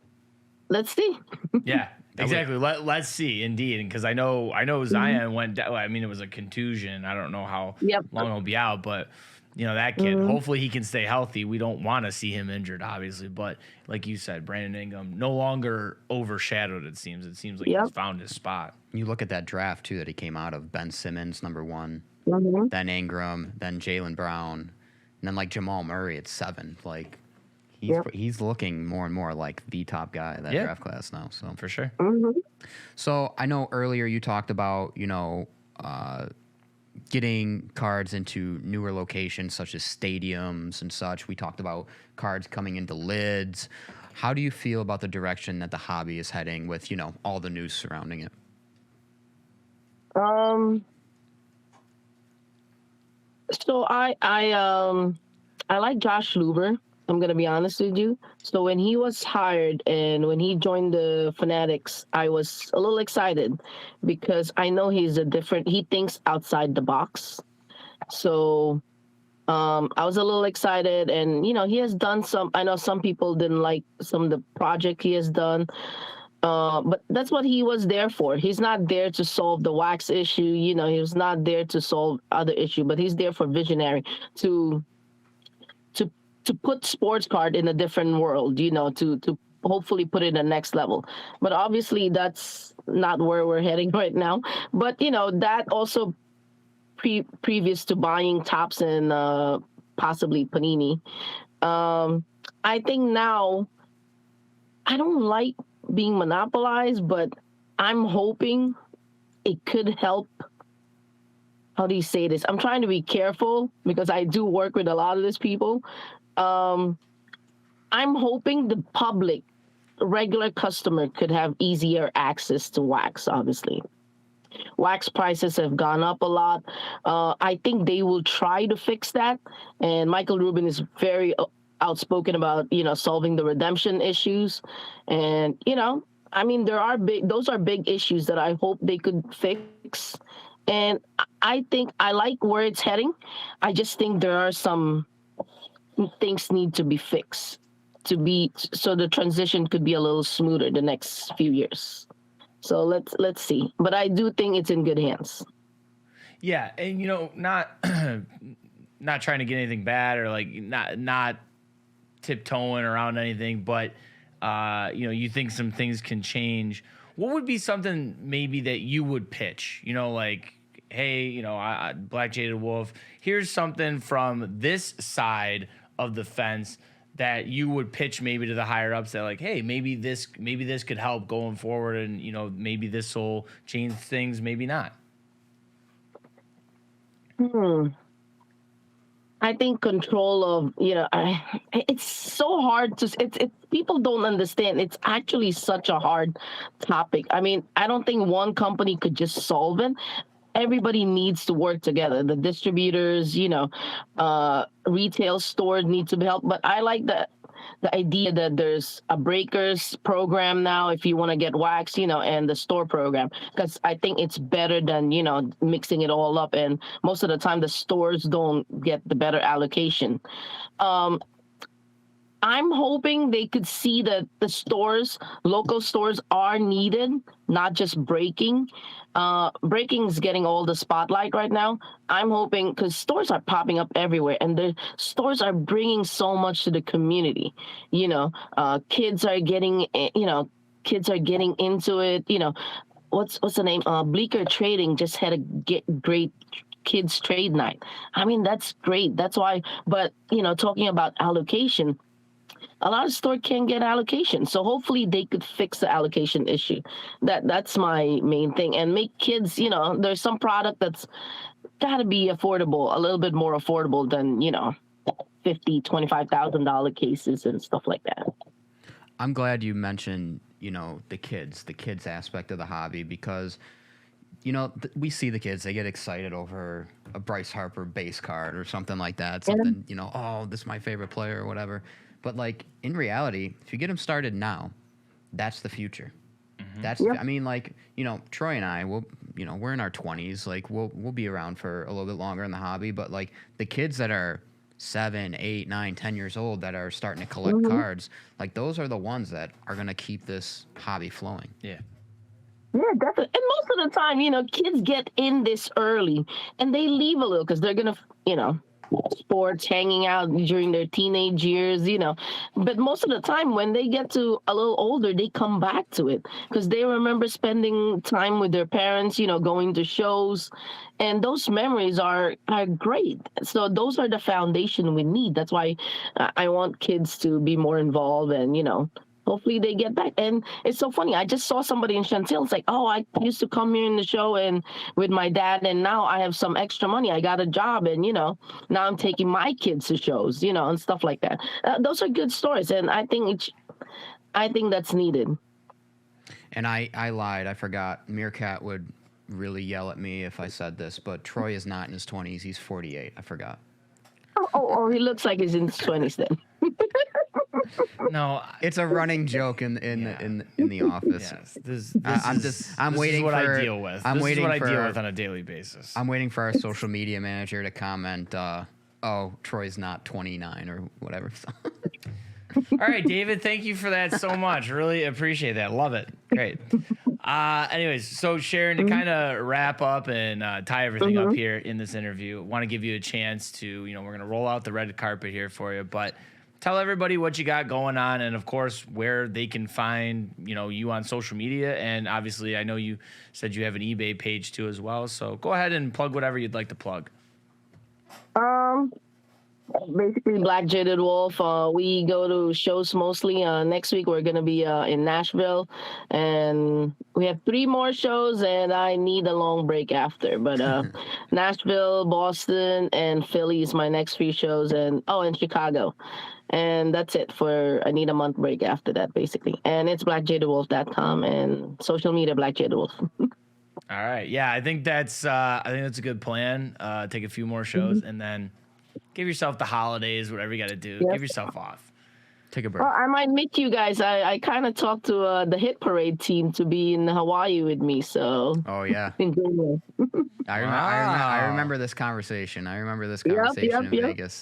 let's see. Yeah. Exactly. Let's see, indeed, because I know Zion went down. I mean, it was a contusion. I don't know how long he'll be out, but that kid. Hopefully, he can stay healthy. We don't want to see him injured, obviously, but like you said, Brandon Ingram no longer overshadowed. It seems like he's found his spot. You look at that draft too that he came out of. Ben Simmons, number 1, then Ingram, then Jaylen Brown, and then like Jamal Murray at 7. Like. He's looking more and more like the top guy in that draft class now. So for sure. So I know earlier you talked about getting cards into newer locations such as stadiums and such. We talked about cards coming into lids. How do you feel about the direction that the hobby is heading with all the news surrounding it? So I like Josh Luber. I'm gonna be honest with you. So when he was hired and when he joined the Fanatics, I was a little excited because I know he thinks outside the box. So I was a little excited, and he has done some. I know some people didn't like some of the project he has done, but that's what he was there for. He's not there to solve the wax issue. He was not there to solve other issue, but he's there for visionary to to to put sports card in a different world. To hopefully put it in the next level. But obviously, that's not where we're heading right now. But that also previous to buying Tops and possibly Panini. I think now I don't like being monopolized, but I'm hoping it could help. How do you say this? I'm trying to be careful because I do work with a lot of these people. I'm hoping the public, regular customer, could have easier access to wax, obviously. Wax prices have gone up a lot. I think they will try to fix that. And Michael Rubin is very outspoken about, solving the redemption issues. And, those are big issues that I hope they could fix. And I think I like where it's heading. I just think there are some things need to be fixed so the transition could be a little smoother the next few years. So let's see. But I do think it's in good hands. Yeah, and not not trying to get anything bad or like not tiptoeing around anything, but you think some things can change. What would be something maybe that you would pitch? Like, hey, Black Jaded Wolf, here's something from this side of the fence that you would pitch maybe to the higher ups that like, hey, maybe this could help going forward, and maybe this will change things, maybe not. I think control of it's so hard to people don't understand. It's actually such a hard topic. I mean, I don't think one company could just solve it. Everybody needs to work together. The distributors, retail stores need to be helped. But I like the idea that there's a breakers program now if you want to get wax, and the store program, because I think it's better than mixing it all up. And most of the time, the stores don't get the better allocation. I'm hoping they could see that the local stores are needed, not just breaking. Breaking is getting all the spotlight right now. I'm hoping, because stores are popping up everywhere, and the stores are bringing so much to the community. Kids are getting, into it. What's the name? Bleecker Trading just had a great kids trade night. I mean, that's great. That's why. But talking about allocation, a lot of stores can't get allocation. So hopefully they could fix the allocation issue. That's my main thing. And make kids, there's some product that's got to be affordable, a little bit more affordable than, $50,000, $25,000 cases and stuff like that. I'm glad you mentioned, the kids aspect of the hobby, because we see the kids, they get excited over a Bryce Harper base card or something like that. Something, oh, this is my favorite player or whatever. But like in reality, if you get them started now, that's the future. Mm-hmm. I mean, like, Troy and I, we're in our 20s. Like we'll be around for a little bit longer in the hobby. But like the kids that are 7, 8, 9, 10 years old that are starting to collect cards, like those are the ones that are going to keep this hobby flowing. Yeah. Yeah, definitely. And most of the time, kids get in this early and they leave a little because they're going to, sports, hanging out during their teenage years, But most of the time when they get to a little older, they come back to it because they remember spending time with their parents, going to shows. And those memories are great. So those are the foundation we need. That's why I want kids to be more involved and, hopefully they get back. And it's so funny. I just saw somebody in Chantilly. It's like, oh, I used to come here in the show and with my dad, and now I have some extra money. I got a job, and now I'm taking my kids to shows, and stuff like that. Those are good stories, and I think that's needed. And I lied. I forgot. Meerkat would really yell at me if I said this, but Troy is not in his 20s. He's 48. I forgot. Oh, he looks like he's in his 20s then. No, It's a running joke in the office. yes. I'm this waiting is what for. I deal with. I'm this waiting is what for. I deal with on a daily basis. I'm waiting for our social media manager to comment. Oh, Troy's not 29 or whatever. All right, David, thank you for that so much. Really appreciate that. Love it. Great. Anyways, so Sharon, to kind of wrap up and tie everything up here in this interview, want to give you a chance to, we're going to roll out the red carpet here for you, but tell everybody what you got going on and, of course, where they can find, you on social media. And obviously, I know you said you have an eBay page too as well. So go ahead and plug whatever you'd like to plug. Basically, Black Jaded Wolf. We go to shows mostly. Next week, we're going to be in Nashville. And we have 3 more shows, and I need a long break after. But Nashville, Boston, and Philly is my next 3 shows. And Chicago. And that's it I need a month break after that, basically. And it's blackjadedwolf.com and social media, Black Jaded Wolf. All right. Yeah, I think that's a good plan. Take a few more shows and then give yourself the holidays, whatever you got to do. Yep. Give yourself off. Take a break. Well, I might meet you guys. I kind of talked to the Hit Parade team to be in Hawaii with me. So. Oh yeah. I remember this conversation. In Vegas.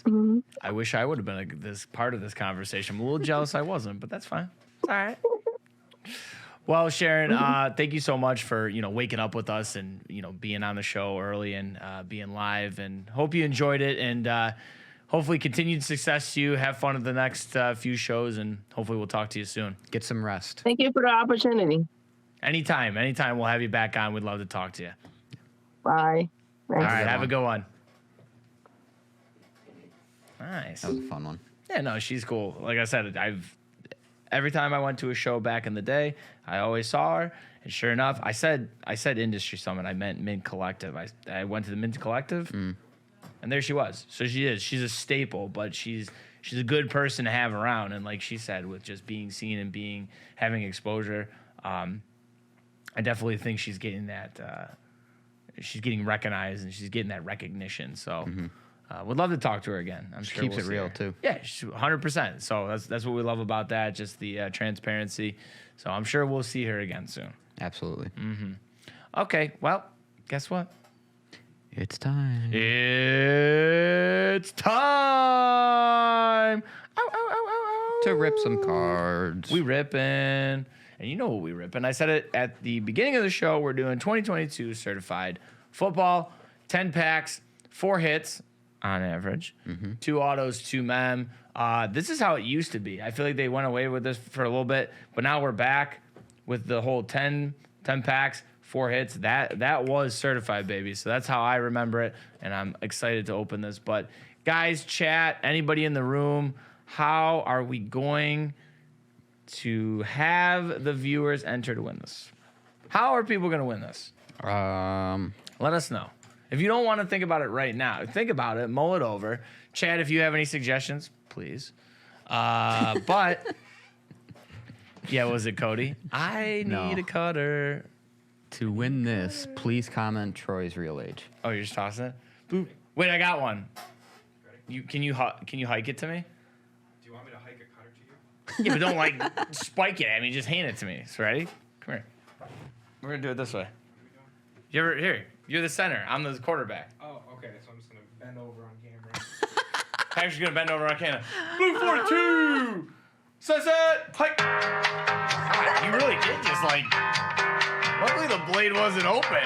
Mm-hmm. I wish I would have been this part of this conversation. I'm a little jealous I wasn't, but that's fine. It's all right. Well, Sharon, thank you so much for waking up with us and being on the show early and being live. And hope you enjoyed it. And hopefully continued success to you. Have fun at the next few shows, and hopefully we'll talk to you soon. Get some rest. Thank you for the opportunity. Anytime we'll have you back on. We'd love to talk to you. Bye. All right, have a good one. Nice. That was a fun one. Yeah, no, she's cool. Like I said, every time I went to a show back in the day, I always saw her. And sure enough, I said Industry Summit. I meant Mint Collective. I went to the Mint Collective, and there she was. So she is. She's a staple, but she's a good person to have around. And like she said, with just being seen and having exposure, I definitely think she's getting that. She's getting recognized and she's getting that recognition. So. Would love to talk to her again. I'm sure keeps we'll it see real her. too. Yeah, 100%. So that's what we love about that, just the transparency. So I'm sure we'll see her again soon. Absolutely. Okay, well, guess what? It's time. It's time. Ow, ow, ow, ow, ow. To rip some cards. We ripping. And you know what we ripping. I said it at the beginning of the show. We're doing 2022 certified football, 10 packs, 4 hits on average, 2 autos, 2 mem. This is how it used to be. I feel like they went away with this for a little bit, but now we're back with the whole 10 packs, 4 hits. That was certified, baby. So that's how I remember it, and I'm excited to open this. But guys, chat, anybody in the room, how are we going to have the viewers enter to win this? How are people going to win this? Let us know. If you don't want to think about it right now, think about it, mull it over. Chat, if you have any suggestions, please. But, yeah, was it Cody? I need a cutter. To win this, please comment Troy's real age. Oh, you're just tossing it? Boop. Wait, I got one. Can you hike it to me? Do you want me to hike a cutter to you? Yeah, but don't spike it at me. Just hand it to me. So ready? Come here. We're gonna do it this way. Here. You're the center. I'm the quarterback. Oh, okay. So I'm just gonna bend over on camera. Actually gonna bend over on camera. Blue 42. Sunset. Hike. God, you really did just Luckily the blade wasn't open.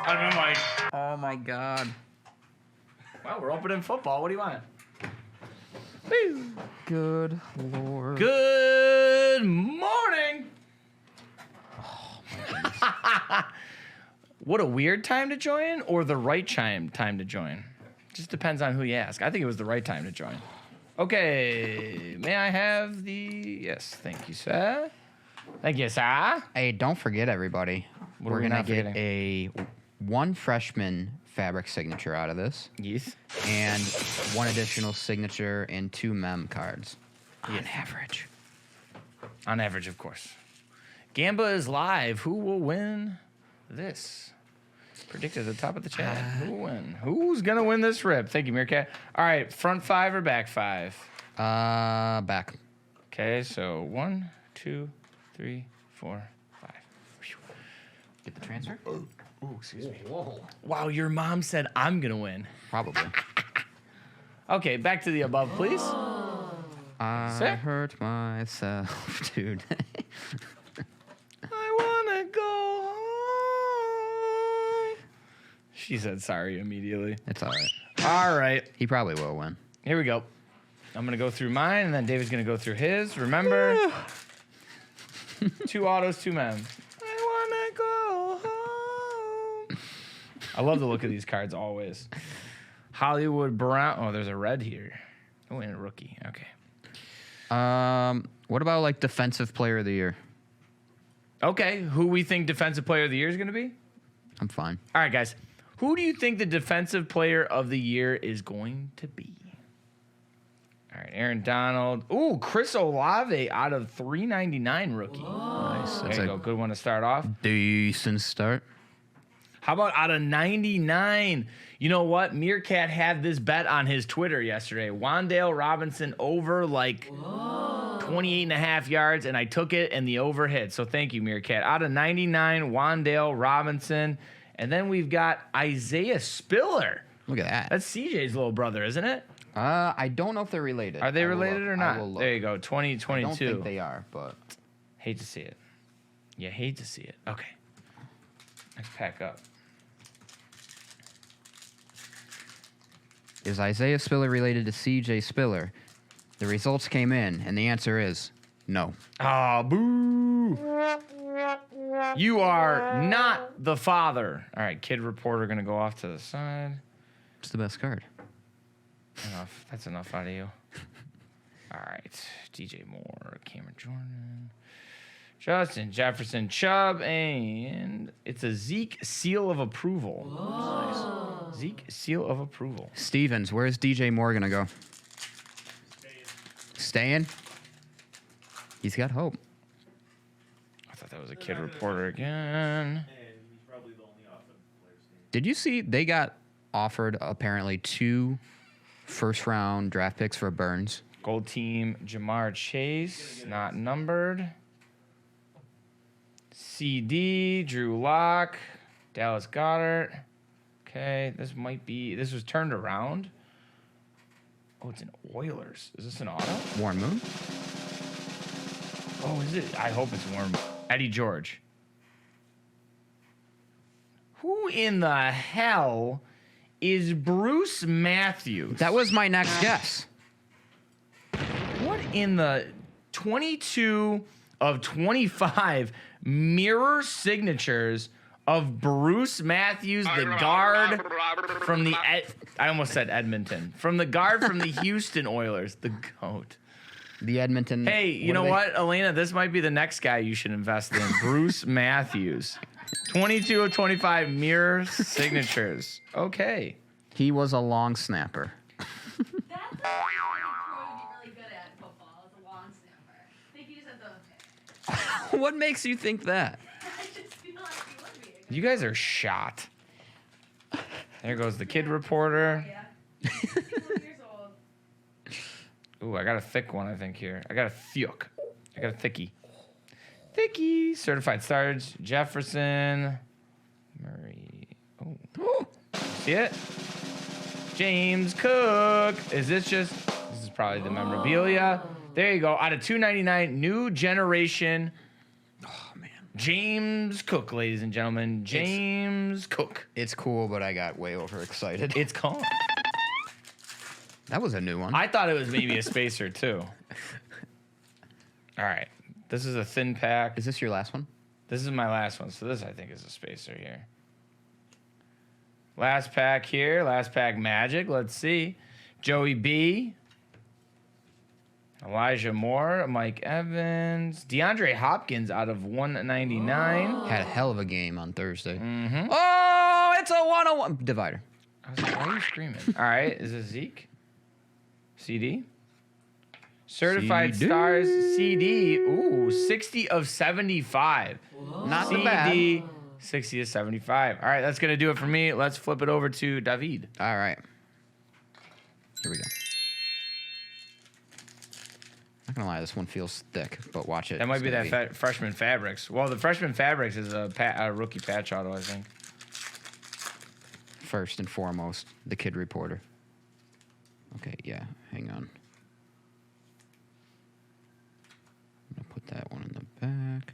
I'd been like, Oh my God. well, we're opening football. What do you want? Woo. Good Lord. Good morning. What a weird time to join or the right time to join? Just depends on who you ask. I think it was the right time to join. Okay. May I have yes, thank you, sir. Thank you, sir. Hey, don't forget, everybody. What are We're we going to not get forgetting? one freshman fabric signature out of this. Yes. And 1 additional signature and 2 mem cards. On average. On average, of course. Gamba is live. Who will win this? Predicted at the top of the chat. Who will win? Who's going to win this rip? Thank you, Meerkat. All right, front 5 or back 5? Back. Okay, so 1, 2, 3, 4, 5. Get the transfer? Ooh, excuse me. Wow, your mom said I'm gonna win. Probably. Okay, back to the above, please. I Sick. hurt myself, dude. I wanna go home. She said sorry immediately. It's all right. All right, He probably will win. here we go. I'm gonna go through mine, and then David's gonna go through his. Remember, 2 autos, 2 men. I wanna go home. I love the look of these cards always. Hollywood Brown. Oh, there's a red here. Oh, and a rookie. Okay. What about like defensive player of the year? Okay, who we think defensive player of the year is gonna be? I'm fine. All right, guys. Who do you think the defensive player of the year is going to be? All right, Aaron Donald. Ooh, Chris Olave out of 399 rookie. Nice. There That's you a go. Good one to start off. decent start. How about out of 99? You know what? Meerkat had this bet on his Twitter yesterday. Wandale Robinson over like 28 and a half yards, and I took it, and the over hit. So thank you, Meerkat. Out of 99, Wandale Robinson. And then we've got Isaiah Spiller. Look at that. That's CJ's little brother, isn't it? I don't know if they're related. Are they I will related look. or I not? will look. There you go, I 2022. don't think they are, but Hate to see it. You hate to see it. Okay. Let's pack up. is Isaiah Spiller related to CJ Spiller? The results came in, and the answer is no. Ah, boo. You are not the father. All right, kid reporter going to go off to the side. It's the best card. Enough. That's enough out of you. All right. DJ Moore, Cameron Jordan, Justin Jefferson, Chubb, and it's a Zeke seal of approval. Nice. Zeke seal of approval. Stevens, where's DJ Moore gonna go? Staying? He's got hope. I thought that was a kid reporter again. And he's probably the only offensive player standing. Did you see they got offered apparently 2 first-round draft picks for Burns? Gold team, Jamar Chase, not numbered. CD, Drew Lock, Dallas Goddard. Okay, this was turned around. Oh, it's an Oilers. Is this an auto? Warren Moon? Oh, is it? I hope it's warm. Eddie George. Who in the hell is Bruce Matthews? That was my next guess. What in the 22 of 25 mirror signatures of Bruce Matthews, the guard from the I almost said Edmonton. From the guard from the Houston Oilers, the GOAT. The Edmonton. Hey, you know what, Elena? This might be the next guy you should invest in. Bruce Matthews. 22 of 25 mirror signatures. Okay. He was a long snapper. That's what you're really good at football, is a long snapper. I think you just have to. What makes you think that? I just feel like you would be. You guys are shot. There goes the kid reporter. Yeah. 2 years old. Ooh, I got a thick one, I think, here. I got a thickie. Thickie. Certified Stars, Jefferson. Murray. Oh. See it? James Cook. This is probably the memorabilia. There you go. Out of 299, new generation. Oh, man. James Cook, ladies and gentlemen. James Cook. It's cool, but I got way overexcited. It's calm. That was a new one. I thought it was maybe a spacer, too. All right. This is a thin pack. Is this your last one? This is my last one, so this I think is a spacer here. Last pack here, last pack magic. Let's see. Joey B. Elijah Moore, Mike Evans, DeAndre Hopkins out of 199. Had a hell of a game on Thursday. Mm-hmm. Oh, it's a 101 divider. I was like, why are you screaming? All right, is it Zeke? CD? Certified CD. Stars CD. Ooh, 60 of 75. Not CD, the bad. 60 of 75. All right, that's going to do it for me. Let's flip it over to David. All right. Here we go. Not gonna lie, this one feels thick, but watch it. That might It's be gonna that freshman fabrics. Well, the freshman fabrics is a rookie patch auto, I think. First and foremost, the kid reporter. Okay, yeah, hang on. I'm gonna put that one in the back.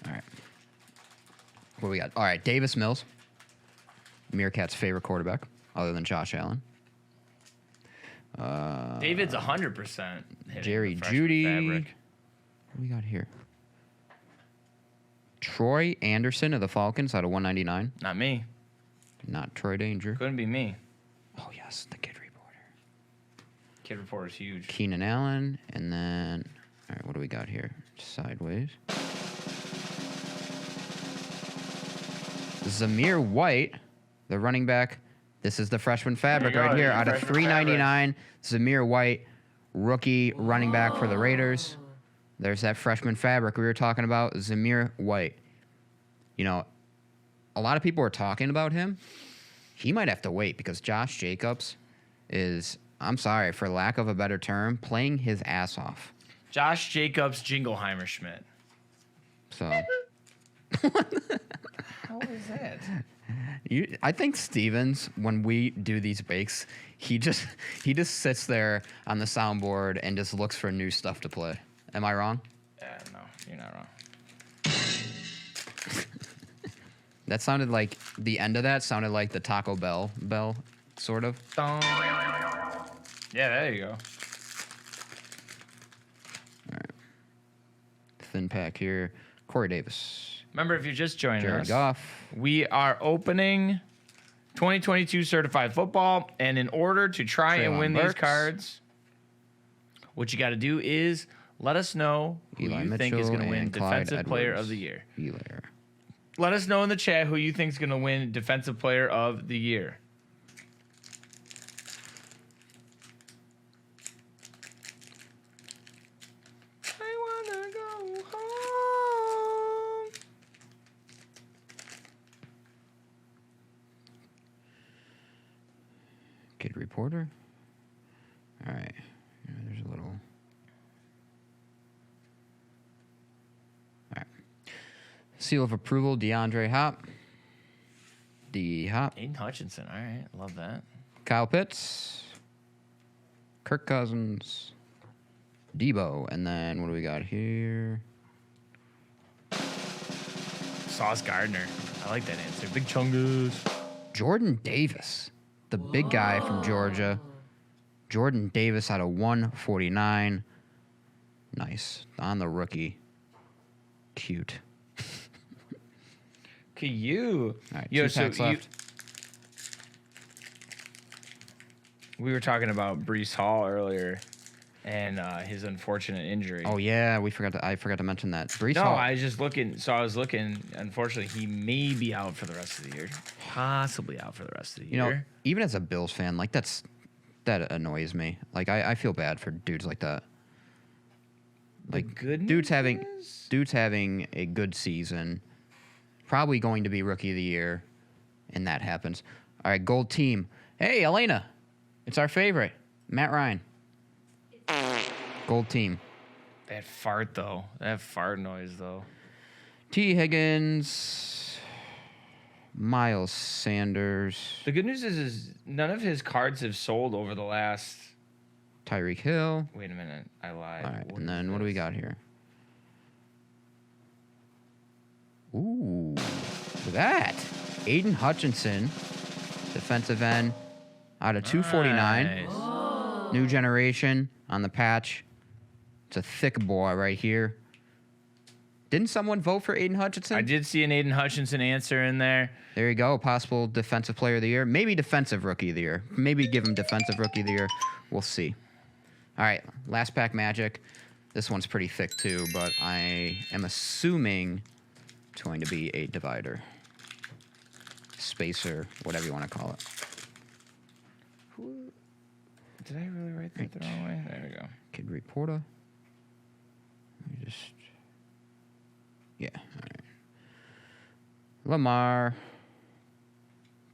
All right. What do we got? All right, Davis Mills. Meerkats' favorite quarterback, other than Josh Allen. David's 100%. Jerry Jeudy. Fabric. What do we got here? Troy Anderson of the Falcons out of 199. Not me. Not Troy Danger. Couldn't be me. Oh, yes, the kid reporter. Kid reporter's huge. Keenan Allen. And then, all right, what do we got here? Sideways. Zamir White, the running back. This is the freshman fabric There you right go, here. the Out of freshman $3.99, Zamir White, rookie running back for the Raiders. There's that freshman fabric we were talking about, Zamir White. You know, a lot of people are talking about him. He might have to wait because Josh Jacobs is, I'm sorry, for lack of a better term, playing his ass off. Josh Jacobs, Jingleheimer Schmidt. So, How is that? I think Stevens, when we do these breaks, he just sits there on the soundboard and just looks for new stuff to play. Am I wrong? No, you're not wrong. That sounded like the end of that sounded like the Taco Bell sort of. Dong. Yeah, there you go. All right. Thin pack here. Corey Davis. Remember, if you're just joining Jared us, Goff. we are opening 2022 certified football, and in order to try and Treylon win these Burks. cards, what you got to do is let us know who Eli you think is Mitchell going to win and Clyde Defensive Player Edwards. of the Year. Elair. Let us know in the chat who you think is going to win Defensive Player of the Year. I wanna go home. Kid reporter. All right. Yeah, there's a little. All right. Seal of approval, DeAndre Hop. D Hop. Aiden Hutchinson. All right. Love that. Kyle Pitts. Kirk Cousins. Debo. And then what do we got here? Sauce Gardner. I like that answer. Big Chungus. Jordan Davis. The big guy from Georgia. Jordan Davis out of 149. Nice. On the rookie. Cute. Okay, you. All right, Yo, two so packs left. We were talking about Brees Hall earlier and his unfortunate injury. Oh yeah, I forgot to mention that. Brees No, Hall. I was just looking. So I was looking. Unfortunately, he may be out for the rest of the year. Possibly out for the rest of the You know, year. even as a Bills fan, like that annoys me. Like I feel bad for dudes like that. Like good dudes news having a good season, probably going to be rookie of the year, and that happens. All right, gold team. Hey, Elena, it's our favorite, Matt Ryan. Gold team. That fart though. That fart noise though. T. Higgins, Miles Sanders, The good news is none of his cards have sold over the last. Tyreek Hill. Wait a minute, I lied. All right, What and is then what do we this? got here? Ooh, look at that. Aiden Hutchinson, defensive end, out of 249. Nice. New generation on the patch. It's a thick boy right here. Didn't someone vote for Aiden Hutchinson? I did see an Aiden Hutchinson answer in there. There you go. Possible defensive player of the year. Maybe defensive rookie of the year. Maybe give him defensive rookie of the year. We'll see. All right, last pack Magic. This one's pretty thick too, but I am assuming it's going to be a divider. Spacer, whatever you want to call it. Did I really write that the wrong way? There we go. Kid Reporter. Let me just... Yeah, all right. Lamar.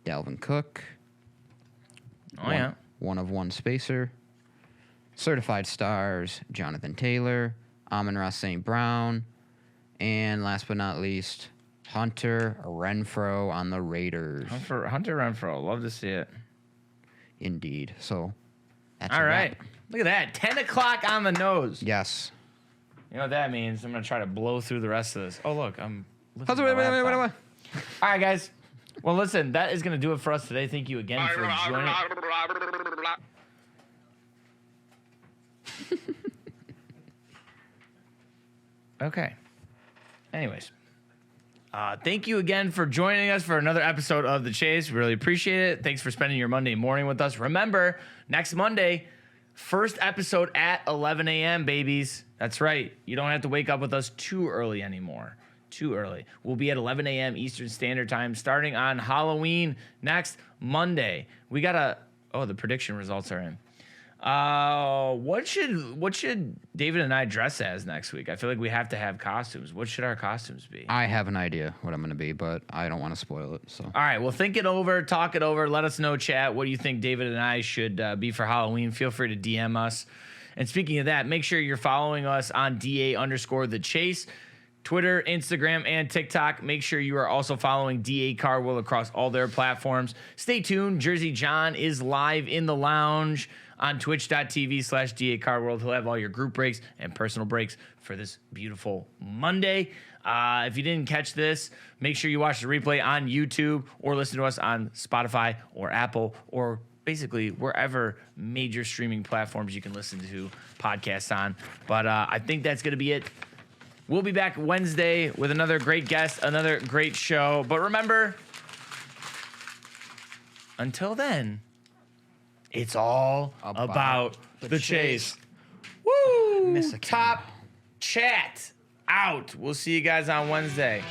Dalvin Cook. Oh, yeah. One of one spacer. Certified stars, Jonathan Taylor, Amon-Ra St. Brown, and last but not least, Hunter Renfrow on the Raiders. Hunter Renfrow. Love to see it. Indeed. So, that's All a right. wrap. Look at that. 10 o'clock on the nose. Yes. You know what that means? I'm going to try to blow through the rest of this. Oh, look. I'm Wait. All right, guys. Well, listen, that is going to do it for us today. Thank you again for joining. Okay. Anyways. Thank you again for joining us for another episode of The Chase. Really appreciate it. Thanks for spending your Monday morning with us. Remember, next Monday, first episode at 11 a.m., babies. That's right. You don't have to wake up with us too early anymore. Too early. We'll be at 11 a.m. Eastern Standard Time starting on Halloween next Monday. We got the prediction results are in. What should David and I dress as next week? I feel like we have to have costumes. What should our costumes be? I have an idea what I'm going to be, but I don't want to spoil it. So. All right, well, think it over, talk it over. Let us know, chat. What do you think David and I should be for Halloween? Feel free to DM us. And speaking of that, make sure you're following us on DA_The Chase, Twitter, Instagram, and TikTok. Make sure you are also following DA Carwell across all their platforms. Stay tuned. Jersey John is live in the lounge on twitch.tv/DA Carworld. He'll have all your group breaks and personal breaks for this beautiful Monday. If you didn't catch this, make sure you watch the replay on YouTube or listen to us on Spotify or Apple or basically wherever major streaming platforms you can listen to podcasts on. But I think that's going to be it. We'll be back Wednesday with another great guest, another great show. But remember, until then, it's all about the chase. Woo! Miss a Top chat out. We'll see you guys on Wednesday.